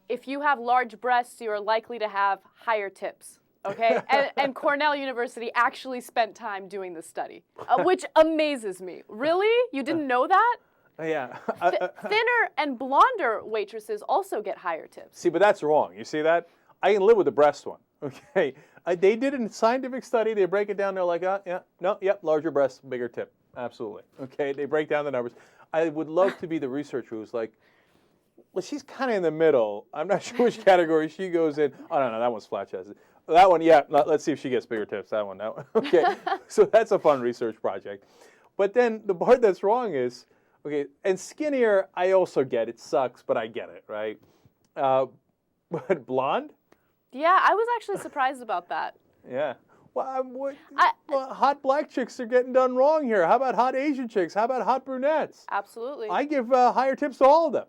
if you have large breasts, you are likely to have higher tips. Okay, and Cornell University actually spent time doing this study, which amazes me. Really? You didn't know that? Yeah. Thinner and blonder waitresses also get higher tips. See, but that's wrong. You see that? I can live with the breast one. Okay. They did a scientific study. They break it down. They're like, yeah, no, yep, larger breasts, bigger tip. Absolutely. Okay. They break down the numbers. I would love to be the researcher who's like, well, she's kind of in the middle. I'm not sure which category she goes in. Oh, no, that one's flat chested. That one, yeah, let's see if she gets bigger tips. That one. Okay. So that's a fun research project. But then the part that's wrong is, okay, and skinnier, I also get it. Sucks, but I get it, right? But blonde? Yeah, I was actually surprised about that. Yeah. Well, hot black chicks are getting done wrong here. How about hot Asian chicks? How about hot brunettes? Absolutely. I give higher tips to all of them.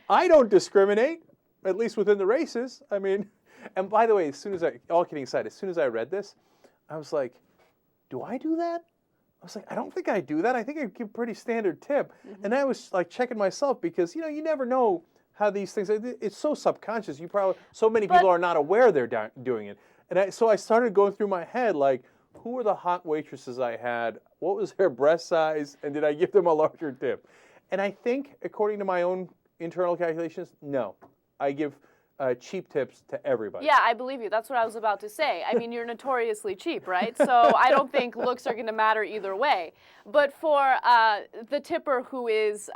I don't discriminate, at least within the races. I mean, and by the way, all kidding aside, as soon as I read this, I was like, do I do that? I was like, I don't think I do that. I think I give a pretty standard tip. Mm-hmm. And I was like checking myself because, you never know how these things, it's so subconscious. So many people are not aware they're doing it. And so I started going through my head, like, who were the hot waitresses I had? What was their breast size? And did I give them a larger tip? And I think, according to my own internal calculations, no. I give cheap tips to everybody. Yeah, I believe you. That's what I was about to say. I mean, you're notoriously cheap, right? So I don't think looks are going to matter either way. But for the tipper who is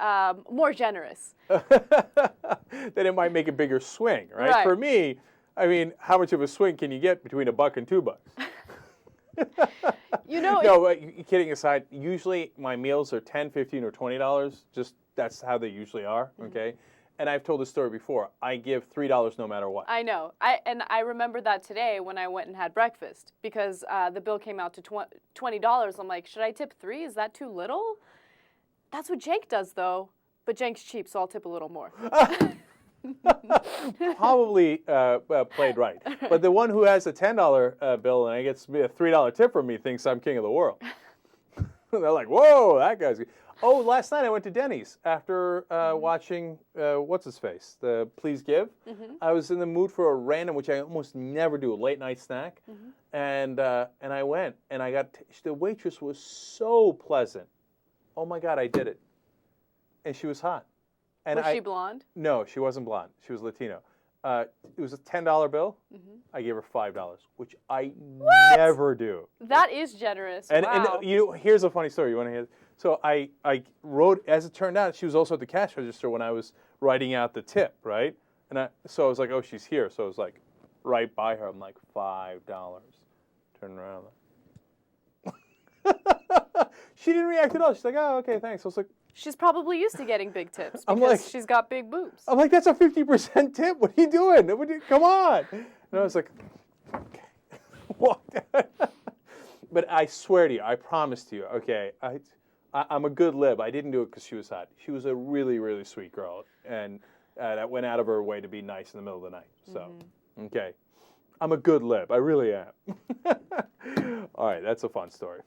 more generous, then it might make a bigger swing, right? For me, I mean, how much of a swing can you get between $1 and $2? No, kidding aside, usually my meals are $10, $15, or $20. Just that's how they usually are, okay? And I've told this story before. I give $3 no matter what. I know. I remember that today when I went and had breakfast because the bill came out to $20. I'm like, should I tip $3? Is that too little? That's what Cenk does, though. But Cenk's cheap, so I'll tip a little more. Probably played right. But the one who has a $10 bill and gets a $3 tip from me thinks I'm king of the world. They're like, whoa, that guy's good. Oh, last night I went to Denny's after watching, what's-his-face, the Please Give. Mm-hmm. I was in the mood for a random, which I almost never do, a late-night snack. Mm-hmm. And I went, and the waitress was so pleasant. Oh, my God, I did it. And she was hot. And was she blonde? No, she wasn't blonde. She was Latino. It was a $10 bill. Mm-hmm. I gave her $5, which I never do. That is generous. And, wow. and here's a funny story. You want to hear? So I wrote, as it turned out, she was also at the cash register when I was writing out the tip, right? And so I was like, oh, she's here. So I was like, right by her. I'm like, $5. Turn around. She didn't react at all. She's like, oh, okay, thanks. I was like, she's probably used to getting big tips because she's got big boobs. I'm like, that's a 50% tip. What are you doing? Come on. And I was like, okay. Walked out. But I swear to you, I promise to you, okay, I'm a good lib. I didn't do it because she was hot. She was a really, really sweet girl, and that went out of her way to be nice in the middle of the night. So, okay. I'm a good lib. I really am. All right, that's a fun story.